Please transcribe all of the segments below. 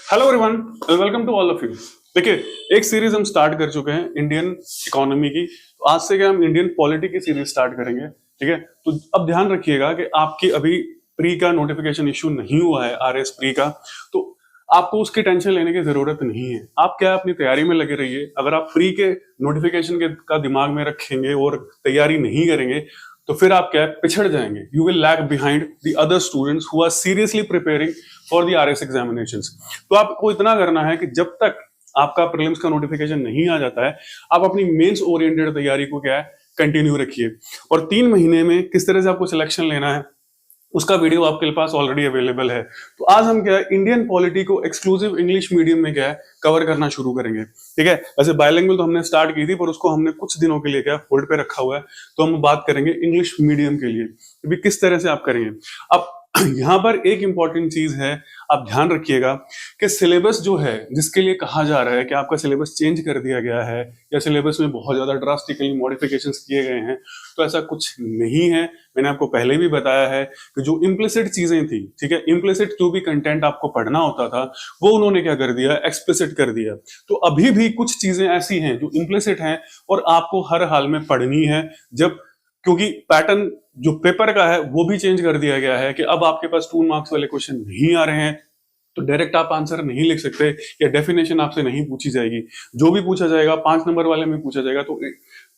Hello everyone, welcome to all of you. देखिए, एक series हम स्टार्ट कर चुके हैं इंडियन इकोनॉमी की। तो आज से क्या हम इंडियन पॉलिटी की सीरीज स्टार्ट करेंगे। ठीक है, तो अब ध्यान रखिएगा कि आपकी अभी प्री का नोटिफिकेशन इशू नहीं हुआ है, आरएस प्री का। तो आपको उसकी टेंशन लेने की जरूरत नहीं है। आप क्या अपनी तैयारी में लगे रहिए। अगर आप प्री के नोटिफिकेशन के का दिमाग में रखेंगे और तैयारी नहीं करेंगे तो फिर आप क्या पिछड़ जाएंगे। You will lag behind the other students who are seriously preparing for the RS examinations. तो आपको इतना करना है कि जब तक आपका प्रीलिम्स का नोटिफिकेशन नहीं आ जाता है, आप अपनी मेंस ओरिएंटेड तैयारी को क्या है कंटिन्यू रखिए। और 3 महीने में किस तरह से आपको सिलेक्शन लेना है उसका वीडियो आपके पास ऑलरेडी अवेलेबल है। तो आज हम क्या है इंडियन पॉलिटी को एक्सक्लूसिव इंग्लिश मीडियम में क्या है कवर करना शुरू करेंगे। ठीक है, वैसे बायलिंगुअल तो हमने स्टार्ट की थी पर उसको हमने कुछ दिनों के लिए क्या होल्ड पे रखा हुआ है। तो हम बात करेंगे इंग्लिश मीडियम के लिए कि किस तरह से आप करेंगे। अब यहाँ पर एक इंपॉर्टेंट चीज है, आप ध्यान रखिएगा कि सिलेबस जो है जिसके लिए कहा जा रहा है कि आपका सिलेबस चेंज कर दिया गया है या सिलेबस में बहुत ज्यादा ड्रास्टिकली मॉडिफिकेशंस किए गए हैं, तो ऐसा कुछ नहीं है। मैंने आपको पहले भी बताया है कि जो इम्प्लिसिट चीजें थी, ठीक है, इम्प्लिसिट जो भी कंटेंट आपको पढ़ना होता था वो उन्होंने क्या कर दिया, एक्सप्लिसिट कर दिया। तो अभी भी कुछ चीजें ऐसी हैं जो इम्प्लिसिट हैं और आपको हर हाल में पढ़नी है। जब क्योंकि पैटर्न जो पेपर का है वो भी चेंज कर दिया गया है कि अब आपके पास 2 मार्क्स वाले क्वेश्चन नहीं आ रहे हैं, तो डायरेक्ट आप आंसर नहीं लिख सकते या डेफिनेशन आपसे नहीं पूछी जाएगी। जो भी पूछा जाएगा 5 नंबर वाले में पूछा जाएगा तो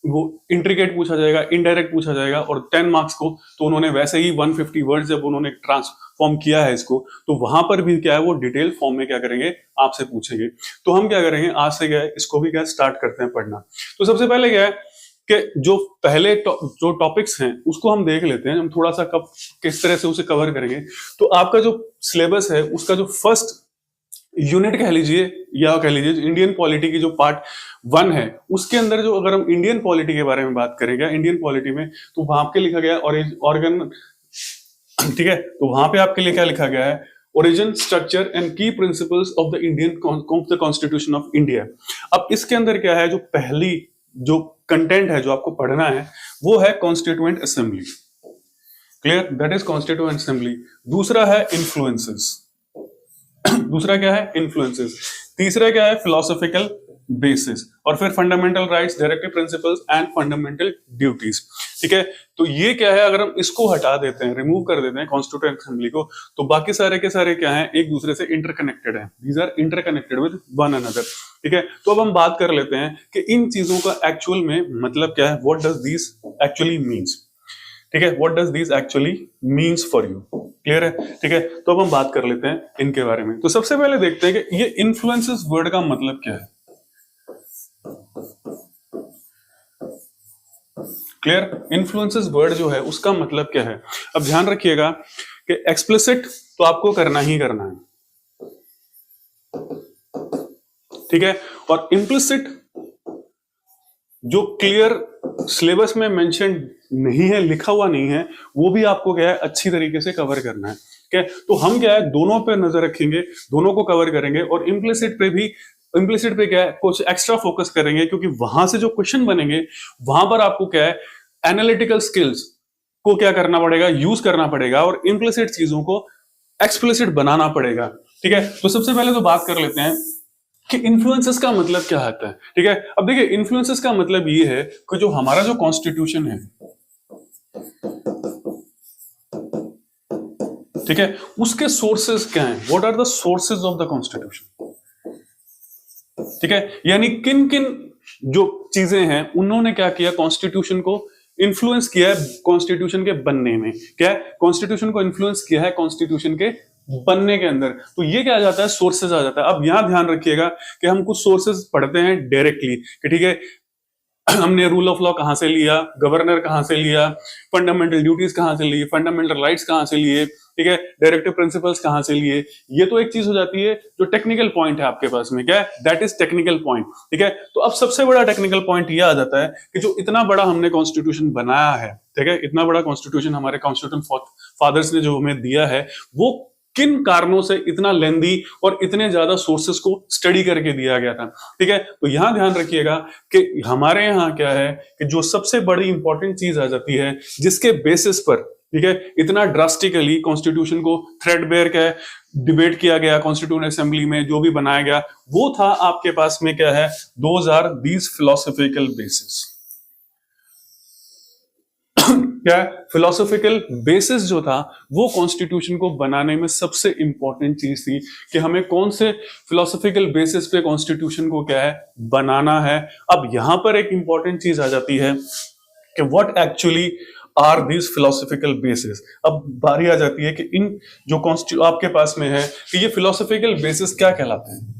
वो इंट्रिकेट पूछा जाएगा, इनडायरेक्ट पूछा जाएगा। और 10 मार्क्स को तो उन्होंने वैसे ही 150 वर्ड्स जब उन्होंने ट्रांसफॉर्म किया है इसको, तो वहां पर भी क्या है वो डिटेल फॉर्म में क्या करेंगे आपसे पूछेंगे। तो हम क्या करेंगे आज से क्या है इसको भी क्या स्टार्ट करते हैं पढ़ना। तो सबसे पहले क्या है कि जो पहले जो टॉपिक्स हैं उसको हम देख लेते हैं, हम थोड़ा सा किस तरह से उसे कवर करेंगे। तो आपका जो सिलेबस है उसका जो फर्स्ट यूनिट कह लीजिए या कह लीजिए इंडियन पॉलिटी की जो पार्ट 1 है उसके अंदर जो अगर हम इंडियन पॉलिटी के बारे में बात करेंगे इंडियन पॉलिटी में, तो वहां पे लिखा गया ऑर्गन, ठीक है, तो वहां पे आपके लिए क्या लिखा गया है, ओरिजिन, स्ट्रक्चर एंड की principles of the Indian constitution of India. अब इसके अंदर क्या है, जो पहली जो कंटेंट है जो आपको पढ़ना है वो है constituent assembly. Clear, that is constituent assembly. दूसरा है इन्फ्लुएंसेस, दूसरा क्या है इन्फ्लुएंसेस। तीसरा क्या है फिलोसॉफिकल बेसिस। और फिर fundamental rights, directive principles and fundamental duties. ठीक है, तो ये क्या है, अगर हम इसको हटा देते हैं, रिमूव कर देते हैं कॉन्स्टिट्यूएंट असेंबली को, तो बाकी सारे के सारे क्या हैं एक दूसरे से इंटरकनेक्टेड हैं। These are interconnected with one another. ठीक है, तो अब हम बात कर लेते हैं कि इन चीजों का एक्चुअल में मतलब क्या है, what does this actually means. ठीक है, what does this actually means for you. Clear है, ठीक है, तो अब हम बात कर लेते हैं इनके बारे में। तो सबसे पहले देखते हैं कि ये इन्फ्लुएंसेस वर्ड का मतलब क्या है। क्लियर, इन्फ्लुएंसेस वर्ड जो है उसका मतलब क्या है। अब ध्यान रखिएगा कि एक्सप्लिसिट तो आपको करना ही करना है, ठीक है, और इम्प्लिसिट जो क्लियर सिलेबस में मेंशन नहीं है, लिखा हुआ नहीं है, वो भी आपको क्या है अच्छी तरीके से कवर करना है। ठीक है, तो हम क्या है दोनों पे नजर रखेंगे, दोनों को कवर करेंगे। और इम्प्लिसिट पे भी, इम्प्लिसिट पे क्या है कुछ एक्स्ट्रा फोकस करेंगे, क्योंकि वहां से जो क्वेश्चन बनेंगे वहां पर आपको क्या है एनालिटिकल स्किल्स को क्या करना पड़ेगा, यूज करना पड़ेगा और इम्प्लिसिट चीजों को एक्सप्लिसिट बनाना पड़ेगा। ठीक है, तो सबसे पहले तो बात कर लेते हैं कि इन्फ्लुएंसेस का मतलब क्या आता है। ठीक है, अब देखिए इन्फ्लुएंसेस का मतलब ये है कि जो हमारा जो कॉन्स्टिट्यूशन है, ठीक है, उसके सोर्सेस क्या हैं, what are the sources of the constitution. ठीक है, यानी किन किन जो चीजें हैं उन्होंने क्या किया, कॉन्स्टिट्यूशन को इन्फ्लुएंस किया है कॉन्स्टिट्यूशन के बनने में। क्या है, कॉन्स्टिट्यूशन को इन्फ्लुएंस किया है कॉन्स्टिट्यूशन के बनने के अंदर। तो ये क्या आ जाता है, सोर्सेज आ जाता है। अब यहां ध्यान रखिएगा कि हम कुछ सोर्सेज पढ़ते हैं डायरेक्टली कि ठीक है हमने रूल ऑफ लॉ कहां से लिया, गवर्नर कहां से लिया, फंडामेंटल ड्यूटीज कहां से लिए, फंडामेंटल राइट्स कहां से लिए, ठीक है, डायरेक्टिव प्रिंसिपल्स कहां से लिए। ये तो एक चीज हो जाती है जो टेक्निकल पॉइंट है आपके पास में, क्या है, दैट इज टेक्निकल पॉइंट। ठीक है, तो अब सबसे बड़ा टेक्निकल पॉइंट ये आ जाता है कि जो इतना बड़ा हमने कॉन्स्टिट्यूशन बनाया है, ठीक है, इतना बड़ा कॉन्स्टिट्यूशन हमारे कॉन्स्टिट्यूशन फादर्स ने जो हमें दिया है, वो किन कारणों से इतना लेंदी और इतने ज्यादा सोर्सेस को स्टडी करके दिया गया था। ठीक है, तो यहां ध्यान रखिएगा कि हमारे यहां क्या है कि जो सबसे बड़ी इंपॉर्टेंट चीज आ जाती है जिसके बेसिस पर ठीक है, इतना ड्रास्टिकली कॉन्स्टिट्यूशन को थ्रेडबेयर क्या है डिबेट किया गया कॉन्स्टिट्यूशन असेंबली में, जो भी बनाया गया वो था आपके पास में क्या है, 2020 फिलोसॉफिकल बेसिस। क्या फिलोसॉफिकल बेसिस जो था वो कॉन्स्टिट्यूशन को बनाने में सबसे इंपॉर्टेंट चीज थी कि हमें कौन से फिलोसॉफिकल बेसिस पे कॉन्स्टिट्यूशन को क्या है बनाना है। अब यहां पर एक इंपॉर्टेंट चीज आ जाती है कि what actually are these philosophical basis. अब बारी आ जाती है कि इन जो आपके पास में है कि ये फिलोसॉफिकल बेसिस क्या कहलाते हैं।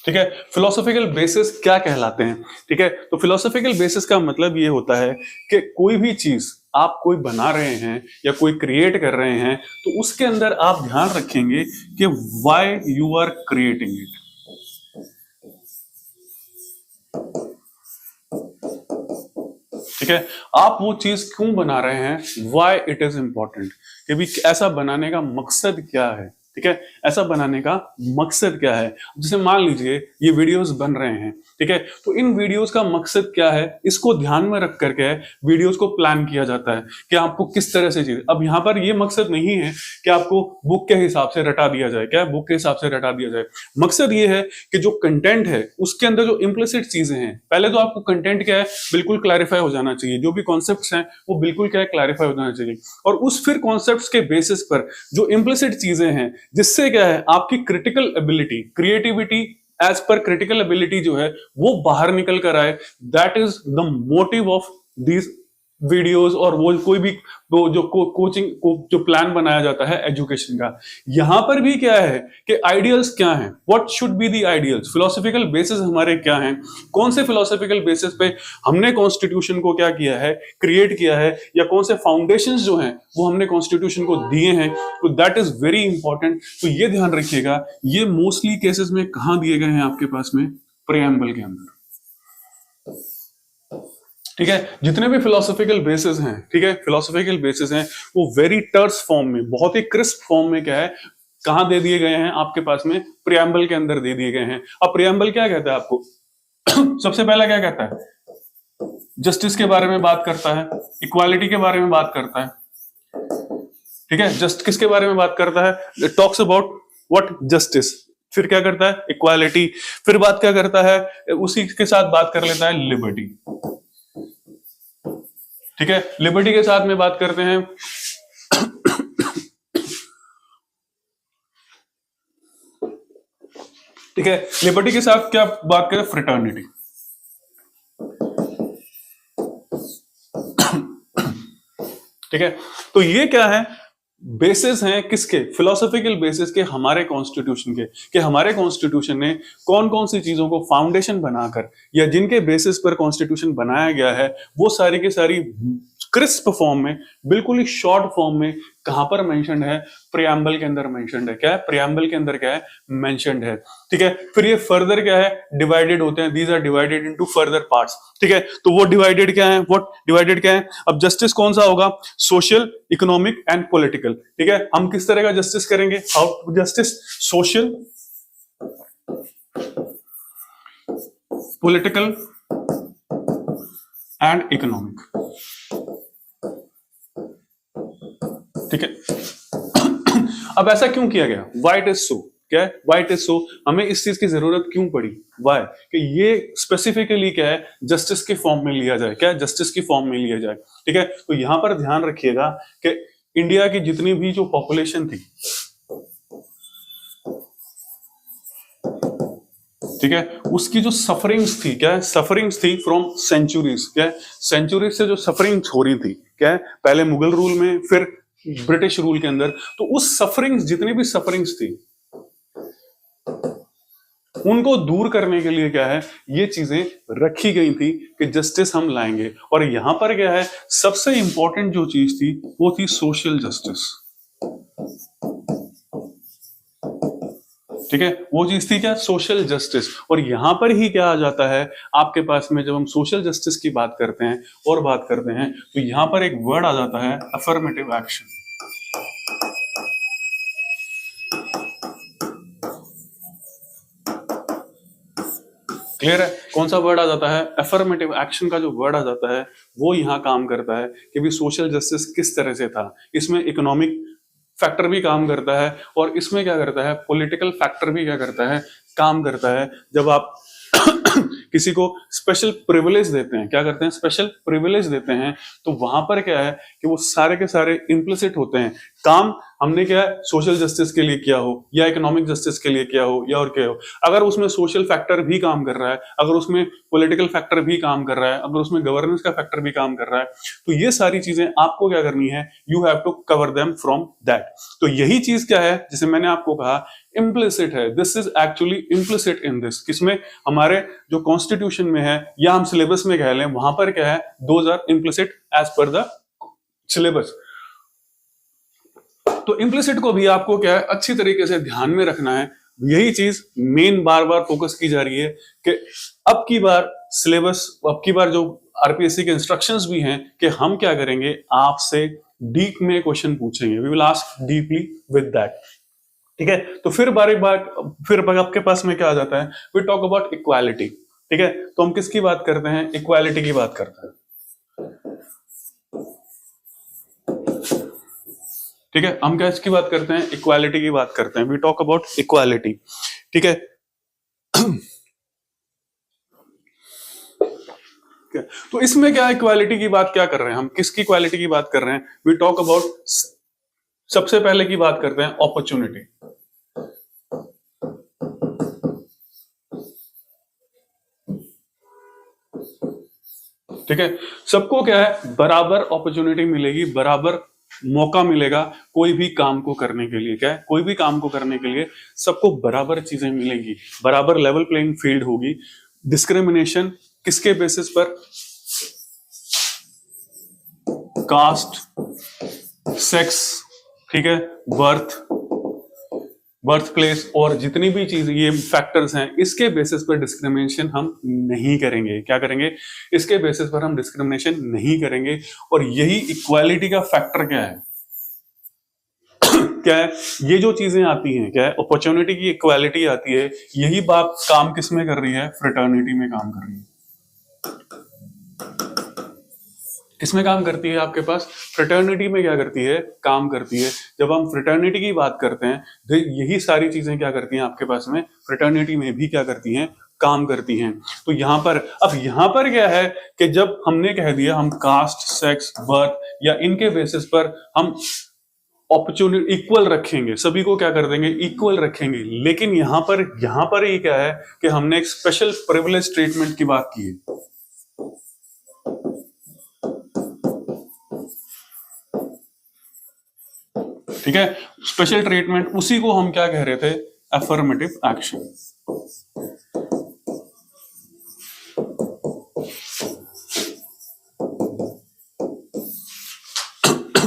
ठीक है, फिलोसॉफिकल बेसिस क्या कहलाते हैं। ठीक है, तो फिलोसॉफिकल बेसिस का मतलब ये होता है कि कोई भी चीज आप कोई बना रहे हैं या कोई क्रिएट कर रहे हैं तो उसके अंदर आप ध्यान रखेंगे कि why you are creating it. ठीक है, आप वो चीज क्यों बना रहे हैं, व्हाई इट इज इंपॉर्टेंट, कि भी ऐसा बनाने का मकसद क्या है। ठीक है, ऐसा बनाने का मकसद क्या है। जैसे मान लीजिए ये वीडियोस बन रहे हैं, ठीक है, तो इन वीडियोस का मकसद क्या है, इसको ध्यान में रख करके वीडियोस को प्लान किया जाता है कि आपको किस तरह से चीज। अब यहाँ पर ये मकसद नहीं है कि आपको बुक के हिसाब से रटा दिया जाए, क्या बुक के हिसाब से रटा दिया जाए। मकसद ये है कि जो कंटेंट है उसके अंदर जो इम्प्लिसिट चीजें हैं, पहले तो आपको कंटेंट क्या है बिल्कुल क्लैरिफाई हो जाना चाहिए, जो भी कॉन्सेप्ट्स हैं वो बिल्कुल क्या है क्लैरिफाई हो जाना चाहिए। और उस फिर कॉन्सेप्ट्स के बेसिस पर जो इम्प्लिसिट चीजें हैं, जिससे क्या है आपकी क्रिटिकल एबिलिटी, क्रिएटिविटी एज पर क्रिटिकल एबिलिटी जो है वो बाहर निकल कर आए। That is the motive of these videos. और वो कोई भी वो जो कोचिंग को जो प्लान बनाया जाता है एजुकेशन का, यहां पर भी क्या है कि आइडियल्स क्या हैं, what should be the ideals, philosophical basis हमारे क्या हैं, कौन से फिलोसॉफिकल बेसिस पे हमने कॉन्स्टिट्यूशन को क्या किया है, क्रिएट किया है, या कौन से फाउंडेशंस जो हैं वो हमने कॉन्स्टिट्यूशन को दिए हैं। तो दैट इज वेरी इंपॉर्टेंट। तो ये ध्यान रखिएगा, ये मोस्टली केसेस में कहां दिए गए हैं आपके पास में, प्रेएम्बल के अंदर। ठीक है, जितने भी फिलोसॉफिकल बेसिस हैं, ठीक है, फिलोसॉफिकल बेसिस हैं वो वेरी टर्स फॉर्म में, बहुत ही क्रिस्प फॉर्म में क्या है कहां दे दिए गए हैं आपके पास में, प्रियम्बल के अंदर दे दिए गए हैं। अब प्रियम्बल क्या कहता है आपको सबसे पहला क्या कहता है, जस्टिस के बारे में बात करता है, इक्वालिटी के बारे में बात करता है। ठीक है, जस्ट किसके बारे में बात करता है, टॉक्स अबाउट व्हाट, जस्टिस। फिर क्या करता है, इक्वालिटी। फिर बात क्या करता है, उसी के साथ बात कर लेता है लिबर्टी। ठीक है, लिबर्टी के साथ में बात करते हैं ठीक है, लिबर्टी के साथ क्या बात करें, फ्रेटर्निटी। ठीक है, तो ये क्या है, बेसिस हैं किसके, फिलोसॉफिकल बेसिस के, हमारे कॉन्स्टिट्यूशन के, कि हमारे कॉन्स्टिट्यूशन ने कौन कौन सी चीजों को फाउंडेशन बनाकर या जिनके बेसिस पर कॉन्स्टिट्यूशन बनाया गया है वो सारी की सारी क्रिस्प फॉर्म में, बिल्कुल ही शॉर्ट फॉर्म में कहां पर मेंशन्ड है, प्रियम्बल के अंदर मेंशन्ड है। क्या है, प्रियम्बल के अंदर क्या है, मेंशन्ड है। ठीक है, फिर ये फर्दर क्या है, डिवाइडेड होते हैं, these are divided into further parts. ठीक है, तो वो डिवाइडेड क्या है, व्हाट डिवाइडेड क्या है। अब जस्टिस कौन सा होगा, सोशल, इकोनॉमिक एंड पॉलिटिकल। ठीक है, हम किस तरह का जस्टिस करेंगे, how justice, social, political and economic. ठीक है अब ऐसा क्यों किया गया, व्हाई इट इज सो, क्या है, व्हाई इट इज सो, हमें इस चीज की जरूरत क्यों पड़ी, व्हाई, कि ये स्पेसिफिकली क्या है, जस्टिस के फॉर्म में लिया जाए, क्या है, जस्टिस की फॉर्म में लिया जाए। ठीक है, तो यहां पर ध्यान रखिएगा कि इंडिया की जितनी भी जो पॉपुलेशन थी, ठीक है, उसकी जो सफरिंग्स थी, क्या है, सफरिंग्स थी फ्रॉम सेंचुरीज, क्या है, सेंचुरीज से जो सफरिंग्स हो रही थी, क्या है, पहले मुगल रूल में फिर ब्रिटिश रूल के अंदर, तो उस सफरिंग्स, जितनी भी सफरिंग्स थी उनको दूर करने के लिए क्या है, ये चीजें रखी गई थी कि जस्टिस हम लाएंगे। और यहां पर क्या है, सबसे इंपॉर्टेंट जो चीज थी वो थी सोशल जस्टिस। ठीक है, वो चीज थी क्या, सोशल जस्टिस। और यहां पर ही क्या आ जाता है आपके पास में, जब हम सोशल जस्टिस की बात करते हैं और बात करते हैं तो यहां पर एक वर्ड आ जाता है, अफर्मेटिव एक्शन। क्लियर है? कौन सा वर्ड आ जाता है? अफर्मेटिव एक्शन का जो वर्ड आ जाता है वो यहाँ काम करता है कि भी सोशल जस्टिस किस तरह से था। इसमें इकोनॉमिक फैक्टर भी काम करता है और इसमें क्या करता है, पॉलिटिकल फैक्टर भी क्या करता है, काम करता है। जब आप किसी को स्पेशल प्रिविलेज देते हैं, क्या करते हैं, स्पेशल प्रिविलेज देते हैं, तो वहां पर क्या है कि वो सारे के सारे इम्प्लिसिट होते हैं। काम हमने क्या है, सोशल जस्टिस के लिए किया हो या इकोनॉमिक जस्टिस के लिए किया हो या और क्या हो, अगर उसमें सोशल फैक्टर भी काम कर रहा है, अगर उसमें पॉलिटिकल फैक्टर भी काम कर रहा है, अगर उसमें गवर्नेंस का फैक्टर भी काम कर रहा है, तो ये सारी चीजें आपको क्या करनी है, you have to cover them from that. तो यही चीज क्या है जिसे मैंने आपको कहा इम्प्लिसिट है, this is actually implicit in this. किसमें? हमारे जो कॉन्स्टिट्यूशन में है या हम सिलेबस में कह लें, वहां पर क्या है, those are implicit as per the syllabus. तो इम्प्लिसिट को भी आपको क्या है, अच्छी तरीके से ध्यान में रखना है। यही चीज मेन बार बार फोकस की जा रही है कि अब की बार सिलेबस, अब की बार जो आरपीएससी के इंस्ट्रक्शंस भी हैं कि हम क्या करेंगे, आपसे डीप में क्वेश्चन पूछेंगे, we will ask deeply with that. ठीक है, तो फिर फिर आपके पास में क्या आ जाता है, वी टॉक अबाउट इक्वालिटी। ठीक है, तो हम किसकी बात करते हैं, इक्वालिटी की बात करते हैं। ठीक है, हम क्या इसकी बात करते हैं, इक्वालिटी की बात करते हैं, वी टॉक अबाउट इक्वालिटी। ठीक है, तो इसमें क्या इक्वालिटी की बात क्या कर रहे हैं हम, किसकी इक्वालिटी की बात कर रहे हैं, वी टॉक अबाउट, सबसे पहले की बात करते हैं अपॉर्चुनिटी। ठीक है, सबको क्या है, बराबर अपॉर्चुनिटी मिलेगी, बराबर मौका मिलेगा कोई भी काम को करने के लिए। क्या है, कोई भी काम को करने के लिए सबको बराबर चीजें मिलेंगी, बराबर लेवल प्लेइंग फील्ड होगी। डिस्क्रिमिनेशन किसके बेसिस पर, कास्ट, सेक्स, ठीक है, बर्थ प्लेस और जितनी भी चीज ये फैक्टर्स हैं, इसके बेसिस पर डिस्क्रिमिनेशन हम नहीं करेंगे। क्या करेंगे, इसके बेसिस पर हम डिस्क्रिमिनेशन नहीं करेंगे। और यही इक्वालिटी का फैक्टर क्या है क्या है, ये जो चीजें आती हैं, क्या है, अपॉर्चुनिटी की इक्वालिटी आती है, यही बात काम किस में कर रही है, फ्रेटर्निटी में काम कर रही है। किसमें काम करती है, आपके पास फ्रेटर्निटी में क्या करती है, काम करती है। जब हम फ्रेटर्निटी की बात करते हैं तो यही सारी चीजें क्या करती हैं आपके पास में, फ्रेटर्निटी में भी क्या करती हैं, काम करती हैं। तो यहां पर, अब यहां पर क्या है कि जब हमने कह दिया हम कास्ट, सेक्स, बर्थ या इनके बेसिस पर हम अपॉर्चुनिटी इक्वल रखेंगे, सभी को क्या कर देंगे, इक्वल रखेंगे। लेकिन यहां पर ये क्या है कि हमने एक स्पेशल प्रिविलेज ट्रीटमेंट की बात की है। ठीक है, स्पेशल ट्रीटमेंट, उसी को हम क्या कह रहे थे, अफर्मेटिव एक्शन।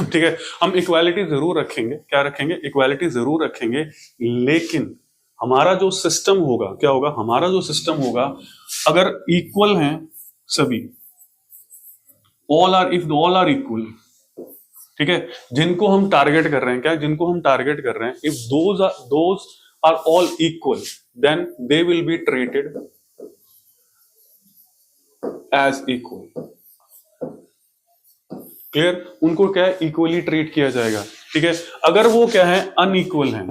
ठीक है, हम इक्वालिटी जरूर रखेंगे, क्या रखेंगे, इक्वालिटी जरूर रखेंगे, लेकिन हमारा जो सिस्टम होगा, क्या होगा, हमारा जो सिस्टम होगा, अगर इक्वल हैं सभी, इफ ऑल आर इक्वल, ठीक है, जिनको हम टारगेट कर रहे हैं, क्या, जिनको हम टारगेट कर रहे हैं, if those are all equal, then they will be treated as equal. Clear, उनको क्या है, इक्वली ट्रीट किया जाएगा। ठीक है, अगर वो क्या है, अनइक्वल हैं,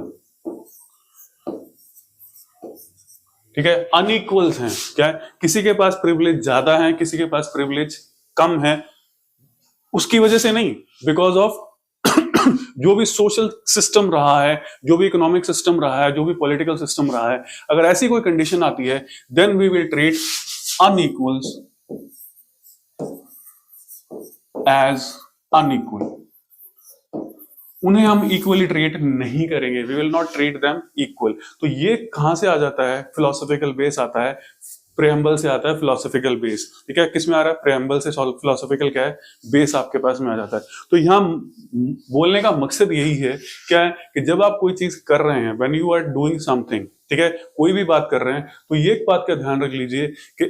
ठीक है, अनइक्वल्स हैं, क्या है, किसी के पास प्रिविलेज ज्यादा है, किसी के पास प्रिविलेज कम है, उसकी वजह से नहीं, बिकॉज ऑफ जो भी सोशल सिस्टम रहा है, जो भी इकोनॉमिक सिस्टम रहा है, जो भी पॉलिटिकल सिस्टम रहा है, अगर ऐसी कोई कंडीशन आती है, then we will treat unequals as unequal. उन्हें हम इक्वली ट्रीट नहीं करेंगे, we will not treat them equal. तो ये कहां से आ जाता है, फिलोसॉफिकल बेस आता है, प्रेम्बल से आता है फिलोसॉफिकल बेस। ठीक है, किसमें आ रहा है, प्रेम्बल से फिलोसॉफिकल क्या है, बेस आपके पास में आ जाता है। तो यहाँ बोलने का मकसद यही है, क्या है, कि जब आप कोई चीज कर रहे हैं, when you are doing something, ठीक है, कोई भी बात कर रहे हैं, तो ये एक बात का ध्यान रख लीजिए कि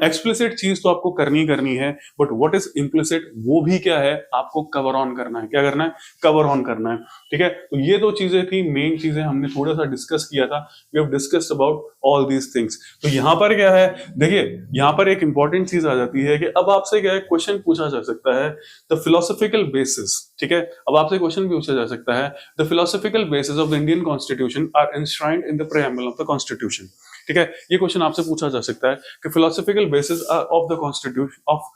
एक्सप्लिसिट चीज तो आपको करनी है, बट व्हाट इज इम्प्लिसिट वो भी क्या है, आपको कवर ऑन करना है। क्या करना है? कवर ऑन करना है। ठीक है, तो ये दो चीजें थी, मेन चीजें हमने थोड़ा सा डिस्कस किया था। We have discussed about all these things. तो यहाँ पर क्या है, देखिए यहाँ पर एक इंपॉर्टेंट चीज आ जाती है कि अब आपसे क्या है, क्वेश्चन पूछा जा सकता है द फिलोसॉफिकल बेसिस। ठीक है, अब आपसे क्वेश्चन पूछा जा सकता है the philosophical basis of the Indian constitution are enshrined in the preamble of the constitution. ठीक है, ये क्वेश्चन आपसे पूछा जा सकता है कि philosophical basis of the constitution of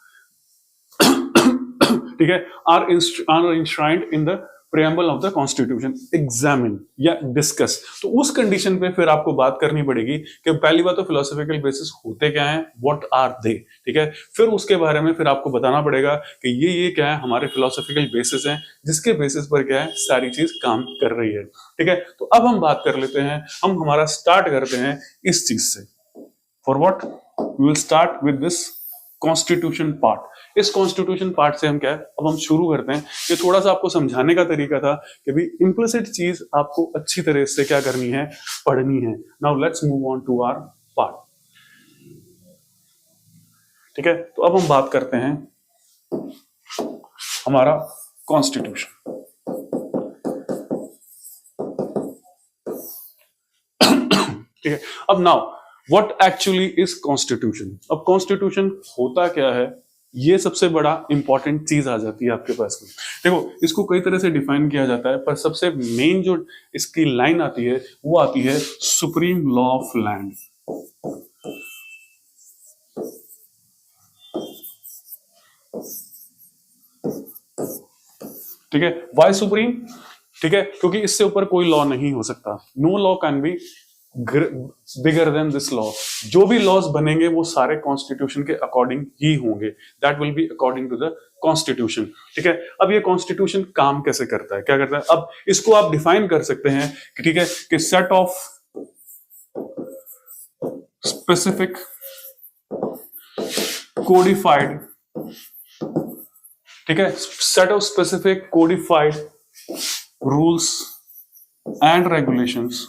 ठीक है are enshrined in the preamble of the constitution. Examine या डिस्कस, तो उस कंडीशन पे फिर आपको बात करनी पड़ेगी कि पहली बात तो फिलोसॉफिकल बेसिस होते क्या हैं, व्हाट आर दे। ठीक है, फिर उसके बारे में फिर आपको बताना पड़ेगा कि ये क्या है, हमारे फिलोसॉफिकल बेसिस हैं, जिसके बेसिस पर क्या है सारी चीज काम कर रही है। ठीक है, तो अब हम बात कर लेते हैं, हम हमारा स्टार्ट करते हैं इस चीज से। For what we will start with this constitution part. इस कॉन्स्टिट्यूशन पार्ट से हम क्या है, अब हम शुरू करते हैं। ये थोड़ा सा आपको समझाने का तरीका था कि भी इम्प्लिसिट चीज आपको अच्छी तरह से क्या करनी है, पढ़नी है। Now let's move on to our part. ठीक है, तो अब हम बात करते हैं हमारा कॉन्स्टिट्यूशन। ठीक है, अब now what actually is constitution. अब कॉन्स्टिट्यूशन होता क्या है, ये सबसे बड़ा इंपॉर्टेंट चीज आ जाती है आपके पास में। देखो, इसको कई तरह से डिफाइन किया जाता है, पर सबसे मेन जो इसकी लाइन आती है वो आती है सुप्रीम लॉ ऑफ लैंड। ठीक है, वाई सुप्रीम? ठीक है, क्योंकि इससे ऊपर कोई लॉ नहीं हो सकता। No law can be bigger than this law. जो भी लॉज बनेंगे वो सारे कॉन्स्टिट्यूशन के अकॉर्डिंग ही होंगे, that will be according to the constitution. ठीक है, अब ये कॉन्स्टिट्यूशन काम कैसे करता है, क्या करता है, अब इसको आप डिफाइन कर सकते हैं कि ठीक है कि सेट ऑफ स्पेसिफिक कोडिफाइड, ठीक है, set of specific codified rules and regulations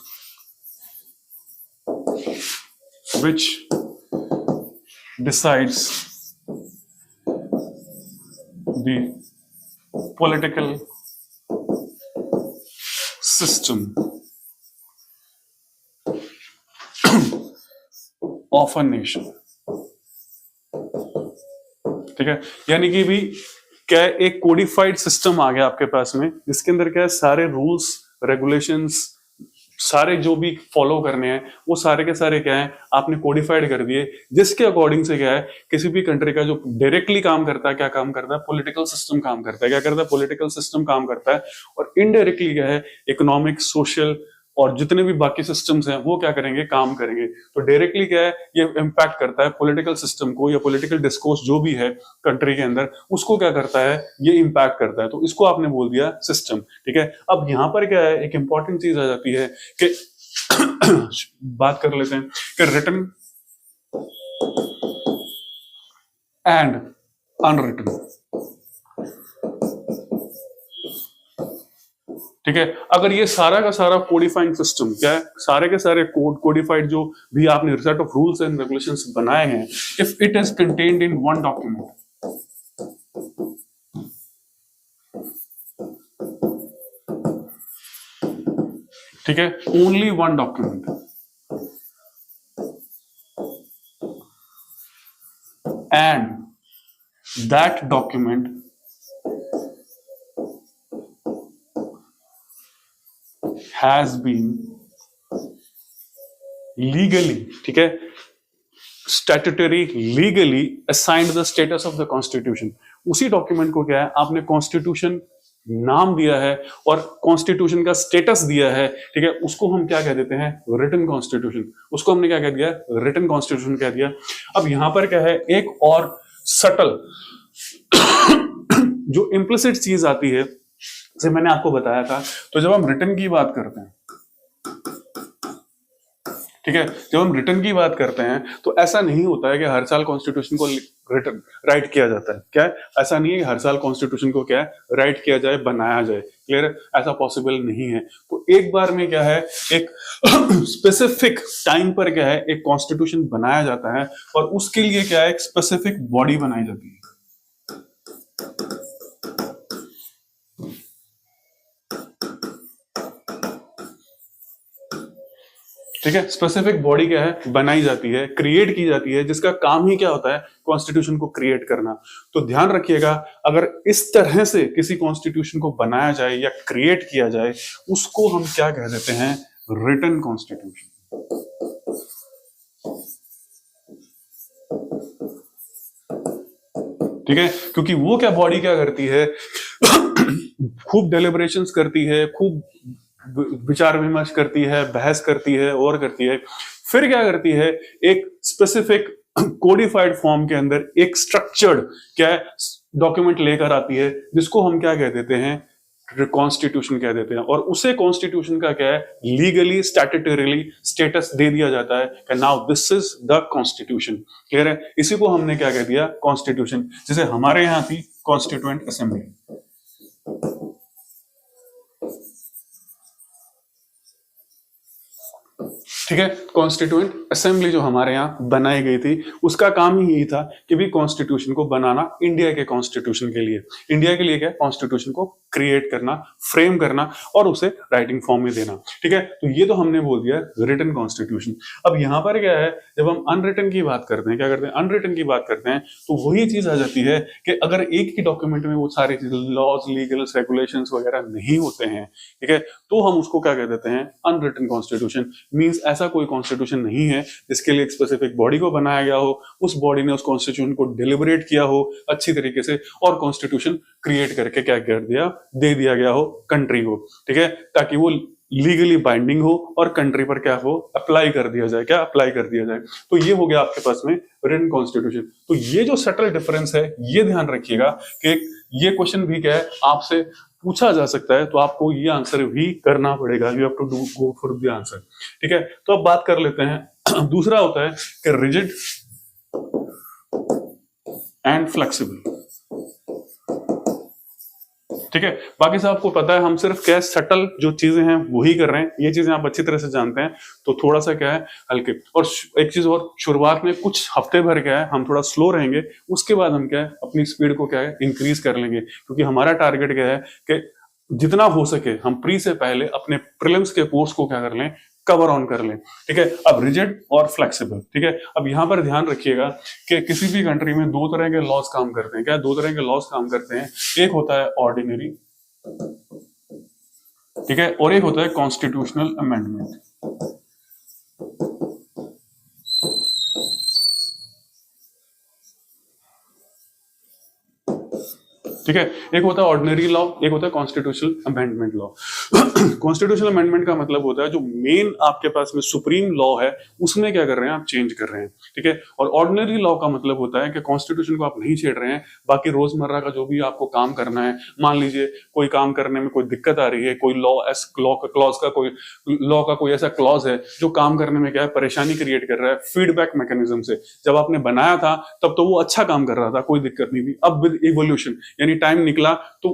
which decides the political system of a nation। ठीक है, यानी कि भी क्या एक कोडिफाइड सिस्टम आ गया आपके पास में, जिसके अंदर क्या है सारे रूल्स रेगुलेशंस सारे जो भी फॉलो करने हैं वो सारे के सारे क्या है आपने कोडिफाइड कर दिए, जिसके अकॉर्डिंग से क्या है किसी भी कंट्री का जो डायरेक्टली काम करता है, क्या काम करता है, पॉलिटिकल सिस्टम काम करता है। क्या करता है? पॉलिटिकल सिस्टम काम करता है। और इनडायरेक्टली क्या है, इकोनॉमिक, सोशल और जितने भी बाकी सिस्टम्स हैं वो क्या करेंगे, काम करेंगे। तो डायरेक्टली क्या है, ये इम्पैक्ट करता है पॉलिटिकल सिस्टम को, या पॉलिटिकल डिस्कोर्स जो भी है कंट्री के अंदर, उसको क्या करता है, ये इम्पैक्ट करता है। तो इसको आपने बोल दिया सिस्टम। ठीक है, अब यहां पर क्या है, एक इंपॉर्टेंट चीज आ जाती है कि बात कर लेते हैं कि रिटन एंड अनरिटन। ठीक है, अगर ये सारा का सारा कोडिफाइंग सिस्टम क्या है, सारे के सारे कोड कोडिफाइड जो भी आपने set of rules and regulations बनाए हैं, if it is contained in one document, ठीक है, only one document, and that document has been legally, ठीक है, statutory legally assigned the status of the constitution। उसी डॉक्यूमेंट को क्या है आपने कॉन्स्टिट्यूशन नाम दिया है और कॉन्स्टिट्यूशन का स्टेटस दिया है। ठीक है, उसको हम क्या कह देते हैं, रिटन कॉन्स्टिट्यूशन। उसको हमने क्या कह दिया, रिटन कॉन्स्टिट्यूशन कह दिया। अब यहां पर क्या है, एक और सटल जो इम्प्लिसिट चीज आती है, जैसे मैंने आपको बताया था, तो जब हम रिटन की बात करते हैं, ठीक है, जब हम रिटन की बात करते हैं तो ऐसा नहीं होता है कि हर साल कॉन्स्टिट्यूशन को राइट किया जाता है। क्या है, ऐसा नहीं है कि हर साल कॉन्स्टिट्यूशन को क्या है राइट किया जाए, बनाया जाए। क्लियर है, ऐसा पॉसिबल नहीं है। तो एक बार में क्या है, एक स्पेसिफिक टाइम पर क्या है एक कॉन्स्टिट्यूशन बनाया जाता है और उसके लिए क्या है एक स्पेसिफिक बॉडी बनाई जाती है। ठीक है, स्पेसिफिक बॉडी क्या है बनाई जाती है, क्रिएट की जाती है, जिसका काम ही क्या होता है कॉन्स्टिट्यूशन को क्रिएट करना। तो ध्यान रखिएगा, अगर इस तरह से किसी कॉन्स्टिट्यूशन को बनाया जाए या क्रिएट किया जाए, उसको हम क्या कह देते हैं, रिटन कॉन्स्टिट्यूशन। ठीक है, क्योंकि वो क्या बॉडी क्या करती है खूब डेलिब्रेशंस करती है, खूब विचार विमर्श करती है, बहस करती है और करती है, फिर क्या करती है एक स्पेसिफिक कोडिफाइड फॉर्म के अंदर एक स्ट्रक्चर्ड क्या है डॉक्यूमेंट लेकर आती है, जिसको हम क्या कह देते हैं कॉन्स्टिट्यूशन कह देते हैं। और उसे कॉन्स्टिट्यूशन का क्या है लीगली स्टैट्यूटरीली स्टेटस दे दिया जाता है कि now this is the constitution. Clear है, इसी को हमने क्या कह दिया कॉन्स्टिट्यूशन। जैसे हमारे यहां थी कॉन्स्टिट्यूएंट असेंबली, ठीक है, कॉन्स्टिट्यूएंट असेंबली जो हमारे यहाँ बनाई गई थी, उसका काम ही यही था कि भी कॉन्स्टिट्यूशन को बनाना इंडिया के कॉन्स्टिट्यूशन के लिए। इंडिया के लिए क्या कॉन्स्टिट्यूशन को क्रिएट करना, फ्रेम करना और उसे राइटिंग फॉर्म में देना। ठीक है, तो ये तो हमने बोल दिया रिटन कॉन्स्टिट्यूशन। अब यहाँ पर क्या है, जब हम अनरिटन की बात करते हैं, क्या करते हैं अनरिटन की बात करते हैं, तो वही चीज आ जाती है कि अगर एक ही डॉक्यूमेंट में वो सारी चीजें लॉज, लीगल्स, रेगुलेशंस वगैरह नहीं होते हैं, ठीक है, तो हम उसको क्या कह देते हैं अनरिटन कॉन्स्टिट्यूशन। मींस ऐसा कोई कॉन्स्टिट्यूशन नहीं है जिसके लिए एक स्पेसिफिक बॉडी को बनाया गया हो, उस बॉडी ने उस कॉन्स्टिट्यूशन को डिलिबरेट किया हो अच्छी तरीके से और कॉन्स्टिट्यूशन क्रिएट करके क्या कर दिया, दे दिया गया हो कंट्री को। ठीक है, ताकि वो लीगली बाइंडिंग हो और कंट्री पर क्या हो अप्लाई कर दिया जाए, क्या अप्लाई कर दिया जाए। तो ये हो गया आपके पास में रिटन कॉन्स्टिट्यूशन। तो ये जो सटल डिफरेंस है ये ध्यान रखिएगा कि ये क्वेश्चन भी क्या है आपसे पूछा जा सकता है, तो आपको ये आंसर भी करना पड़ेगा। You have to do go for the answer. ठीक है, तो अब बात कर लेते हैं दूसरा होता है कि रिजिड एंड फ्लेक्सिबल। ठीक है, बाकी सब आपको पता है, हम सिर्फ क्या सटल जो चीजें हैं वही कर रहे हैं, ये चीजें आप अच्छी तरह से जानते हैं। तो थोड़ा सा क्या है हल्के, और एक चीज और, शुरुआत में कुछ हफ्ते भर क्या है हम थोड़ा स्लो रहेंगे, उसके बाद हम क्या है अपनी स्पीड को क्या है इंक्रीज कर लेंगे, क्योंकि हमारा टारगेट क्या है कि जितना हो सके हम प्री से पहले अपने प्रीलिम्स के कोर्स को क्या कर लें, कवर ऑन कर लें। ठीक है, अब रिजिड और फ्लेक्सिबल। ठीक है, अब यहां पर ध्यान रखिएगा कि किसी भी कंट्री में दो तरह के लॉज काम करते हैं। क्या दो तरह के लॉज काम करते हैं, एक होता है ऑर्डिनरी, ठीक है, और एक होता है कॉन्स्टिट्यूशनल अमेंडमेंट। ठीक है, एक होता है ऑर्डिनरी लॉ, एक होता है constitutional amendment law. Constitutional amendment का मतलब होता है जो मेन आपके पास में सुप्रीम लॉ है उसमें क्या कर रहे हैं आप चेंज कर रहे हैं। ठीक है, और ऑर्डिनरी लॉ का मतलब होता है कि कॉन्स्टिट्यूशन को आप नहीं छेड़ रहे हैं, बाकी रोजमर्रा का जो भी आपको काम करना है, मान लीजिए कोई काम करने में कोई दिक्कत आ रही है, कोई लॉ का क्लॉज का कोई लॉ का कोई ऐसा क्लॉज है जो काम करने में क्या है परेशानी क्रिएट कर रहा है, फीडबैक मैकेनिज्म से जब आपने बनाया था तब तो वो अच्छा काम कर रहा था, कोई दिक्कत नहीं थी, अब विद इवोल्यूशन यानी टाइम निकला तो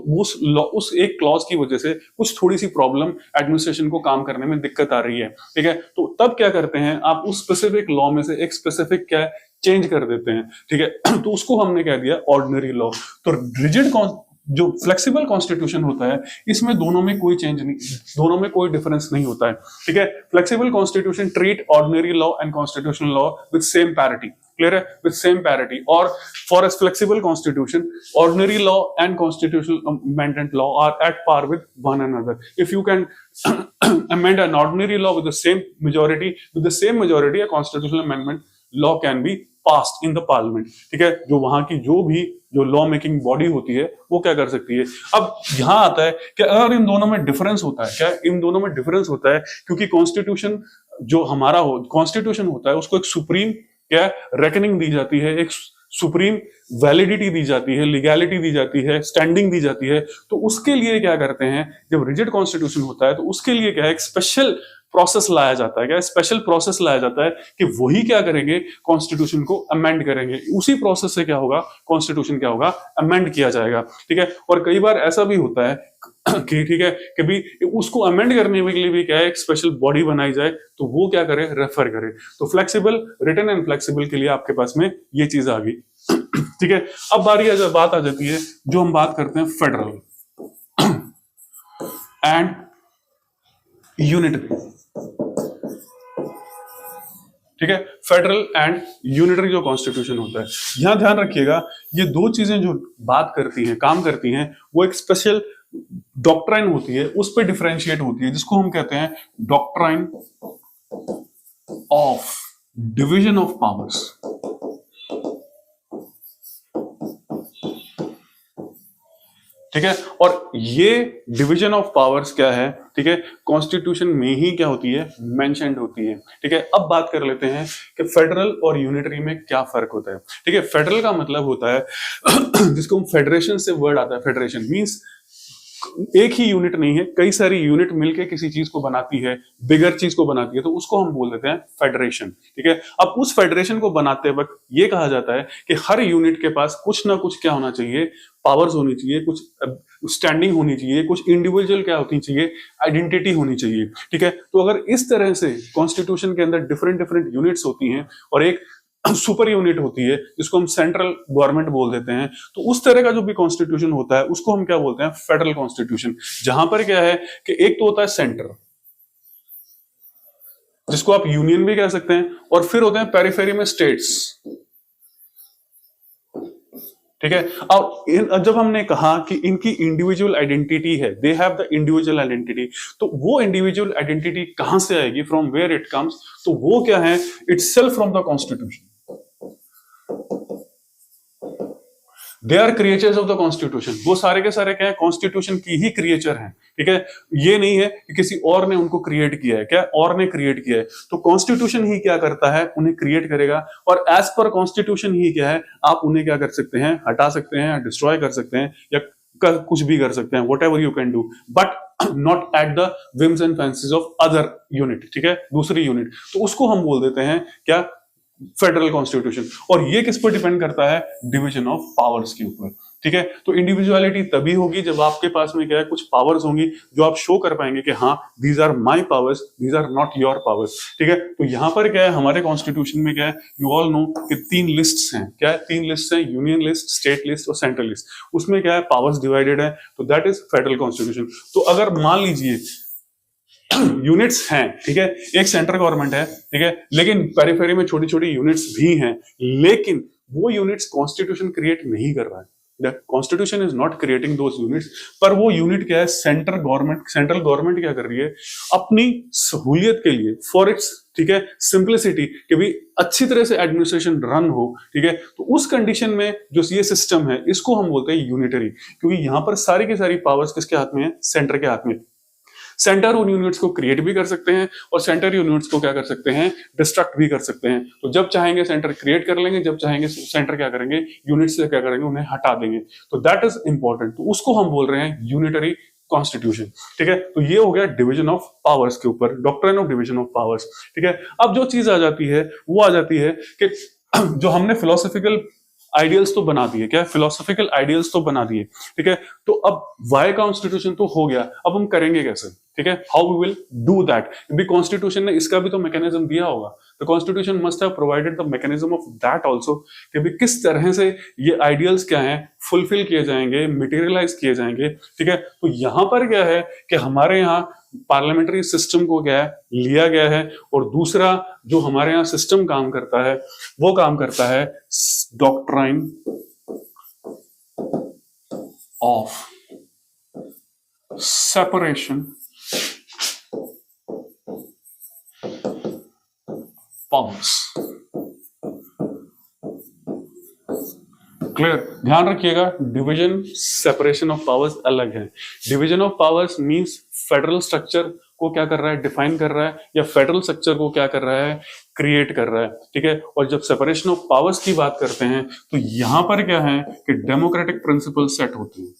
उस एक क्लॉज की वजह से कुछ थोड़ी सी प्रॉब्लम एडमिनिस्ट्रेशन को काम करने में दिक्कत आ रही है। ठीक है, तो तब क्या करते हैं आप उस स्पेसिफिक लॉ में से एक स्पेसिफिक क्या चेंज कर देते हैं। ठीक है, तो उसको हमने कह दिया ऑर्डिनरी लॉ। तो रिजिड जो फ्लेक्सिबल कॉन्स्टिट्यूशन होता है इसमें दोनों में कोई चेंज नहीं, दोनों में कोई डिफरेंस नहीं होता है। ठीक है, flexible constitution treat ordinary law and constitutional law with same parity. Clear है, विद सेम पैरिटी। और for as flexible constitution ordinary law and constitutional amendment law are at par with one another. If you can amend an ordinary law with the same majority, a constitutional amendment law can be passed in the parliament। ठीक है, जो वहां की जो law making body होती है वो क्या कर सकती है। अब यहां आता है कि अगर इन दोनों में डिफरेंस होता है, क्या इन दोनों में डिफरेंस होता है, क्योंकि कॉन्स्टिट्यूशन जो हमारा कॉन्स्टिट्यूशन होता है उसको एक सुप्रीम क्या रेकनिंग दी जाती है, एक सुप्रीम वैलिडिटी दी जाती है, लीगैलिटी दी जाती है, स्टैंडिंग दी जाती है। तो उसके लिए क्या करते हैं, जब रिजिड कॉन्स्टिट्यूशन होता है तो उसके लिए क्या है, एक स्पेशल प्रोसेस लाया जाता है। क्या स्पेशल प्रोसेस लाया जाता है कि वही क्या करेंगे, कॉन्स्टिट्यूशन को अमेंड करेंगे। उसी प्रोसेस से क्या होगा, कॉन्स्टिट्यूशन क्या होगा, अमेंड किया जाएगा। ठीक है, और कई बार ऐसा भी होता है कि ठीक है कि भी उसको अमेंड करने के लिए भी क्या है, एक स्पेशल बॉडी बनाई जाए, तो वो क्या करे, रेफर करे। तो फ्लेक्सिबल, रिटन एंड फ्लेक्सिबल के लिए आपके पास में ये चीज आ गई। ठीक है, अब बात आ जाती है जो हम बात करते हैं फेडरल एंड यूनिटरी। ठीक है, फेडरल एंड यूनिटरी जो कॉन्स्टिट्यूशन होता है, यहां ध्यान रखिएगा, ये दो चीजें जो बात करती हैं, काम करती हैं, वो एक स्पेशल डॉक्ट्राइन होती है, उस पर डिफरेंशिएट होती है, जिसको हम कहते हैं doctrine of division of powers. ठीक है, और ये डिवीजन ऑफ पावर्स क्या है, ठीक है, कॉन्स्टिट्यूशन में ही क्या होती है, मेंशन्ड होती है। ठीक है, अब बात कर लेते हैं कि फेडरल और यूनिटरी में क्या फर्क होता है। ठीक है, फेडरल का मतलब होता है जिसको हम फेडरेशन से वर्ड आता है, फेडरेशन मींस एक ही यूनिट नहीं है, कई सारी यूनिट मिलके किसी चीज को बनाती है, बिगर चीज को बनाती है, तो उसको हम बोल देते हैं फेडरेशन। ठीक है, अब उस फेडरेशन को बनाते वक्त ये कहा जाता है कि हर यूनिट के पास कुछ ना कुछ क्या होना चाहिए, पावर्स होनी चाहिए, कुछ स्टैंडिंग होनी चाहिए, कुछ इंडिविजुअल क्या होनी चाहिए, आइडेंटिटी होनी चाहिए। ठीक है, तो अगर इस तरह से कॉन्स्टिट्यूशन के अंदर डिफरेंट डिफरेंट यूनिट्स होती हैं और एक सुपर यूनिट होती है जिसको हम सेंट्रल गवर्नमेंट बोल देते हैं, तो उस तरह का जो भी कॉन्स्टिट्यूशन होता है उसको हम क्या बोलते हैं, फेडरल कॉन्स्टिट्यूशन। जहां पर क्या है कि एक तो होता है सेंटर, जिसको आप यूनियन भी कह सकते हैं, और फिर होते हैं पेरिफेरी में स्टेट्स। ठीक है, अब जब हमने कहा कि इनकी इंडिविजुअल आइडेंटिटी है, they have the individual identity, तो वो इंडिविजुअल आइडेंटिटी कहां से आएगी, फ्रॉम वेयर इट कम्स, तो वो क्या है, itself from the constitution. They are creatures of the constitution. वो सारे के सारे क्या है, कॉन्स्टिट्यूशन की ही क्रिएचर हैं। ठीक है, ये नहीं है कि किसी और ने उनको क्रिएट किया है, क्या और ने क्रिएट किया है, तो कॉन्स्टिट्यूशन ही क्या करता है, उन्हें क्रिएट करेगा, और एज पर कॉन्स्टिट्यूशन ही क्या है, आप उन्हें क्या कर सकते हैं, हटा सकते हैं, डिस्ट्रॉय कर सकते हैं, या कुछ भी कर सकते हैं, whatever you can do, but not at the whims and fancies of other unit. ठीक है, दूसरी यूनिट, तो उसको हम बोल देते हैं क्या, फेडरल कॉन्स्टिट्यूशन। और ये किस पर डिपेंड करता है, डिवीजन ऑफ पावर्स के ऊपर। ठीक है, तो इंडिविजुअलिटी तभी होगी जब आपके पास में क्या है, कुछ पावर्स होंगी जो आप शो कर पाएंगे कि हाँ, these are my powers, these are not your powers. ठीक है, तो यहां पर क्या है, हमारे कॉन्स्टिट्यूशन में क्या है, यू ऑल नो कि 3 लिस्ट्स हैं। क्या है, 3 लिस्ट हैं, यूनियन लिस्ट, स्टेट लिस्ट और सेंट्रल लिस्ट। उसमें क्या है, पावर्स डिवाइडेड है, तो दैट इज फेडरल कॉन्स्टिट्यूशन। तो अगर मान लीजिए यूनिट्स हैं, ठीक है, एक सेंट्रल गवर्नमेंट है, ठीक है, लेकिन पेरिफेरी में छोटी छोटी यूनिट्स भी हैं, लेकिन वो यूनिट्स कॉन्स्टिट्यूशन क्रिएट नहीं कर रहा है, constitution is not creating those units, पर वो यूनिट क्या है, सेंट्रल गवर्नमेंट क्या कर रही है, अपनी सहूलियत के लिए, फॉर इट्स, ठीक है, सिंप्लिसिटी, कि भी अच्छी तरह से एडमिनिस्ट्रेशन रन हो। ठीक है, तो उस कंडीशन में जो ये सिस्टम है, इसको हम बोलते हैं यूनिटरी, क्योंकि यहां पर सारी की सारी पावर्स किसके हाथ में है, सेंटर के हाथ में। सेंटर उन यूनिट्स को क्रिएट भी कर सकते हैं और सेंटर यूनिट्स को क्या कर सकते हैं, डिस्ट्रक्ट भी कर सकते हैं। तो जब चाहेंगे सेंटर क्रिएट कर लेंगे, जब चाहेंगे सेंटर क्या करेंगे, यूनिट्स से क्या करेंगे, उन्हें हटा देंगे। तो दैट इज इंपॉर्टेंट, तो उसको हम बोल रहे हैं यूनिटरी कॉन्स्टिट्यूशन। ठीक है, तो ये हो गया डिवीजन ऑफ पावर्स के ऊपर, doctrine of division of powers. ठीक है, अब जो चीज आ जाती है वो आ जाती है कि जो हमने फिलोसॉफिकल आइडियल्स तो बना दिए, क्या फिलोसॉफिकल आइडियल्स तो बना दिए। ठीक है, तो अब वाई कॉन्स्टिट्यूशन तो हो गया, अब हम करेंगे कैसे। ठीक है, how we will do that, क्योंकि कॉन्स्टिट्यूशन ने इसका भी तो मैकेनिज्म दिया होगा, the constitution must have provided the mechanism of that also, कि भी किस तरह से ये आइडियल्स क्या हैं, फुलफिल किए जाएंगे, मटेरियलाइज किए जाएंगे। ठीक है, तो यहां पर क्या है कि हमारे यहाँ पार्लियामेंट्री सिस्टम को क्या है, लिया गया है, और दूसरा जो हमारे यहाँ सिस्टम काम करता है, वो काम करता है doctrine of separation powers. Clear, ध्यान रखिएगा, डिवीजन सेपरेशन ऑफ पावर्स अलग है। Division of powers means federal structure को क्या कर रहा है, डिफाइन कर रहा है, या फेडरल स्ट्रक्चर को क्या कर रहा है, क्रिएट कर रहा है। ठीक है, और जब सेपरेशन ऑफ पावर्स की बात करते हैं तो यहां पर क्या है कि डेमोक्रेटिक प्रिंसिपल सेट होते हैं।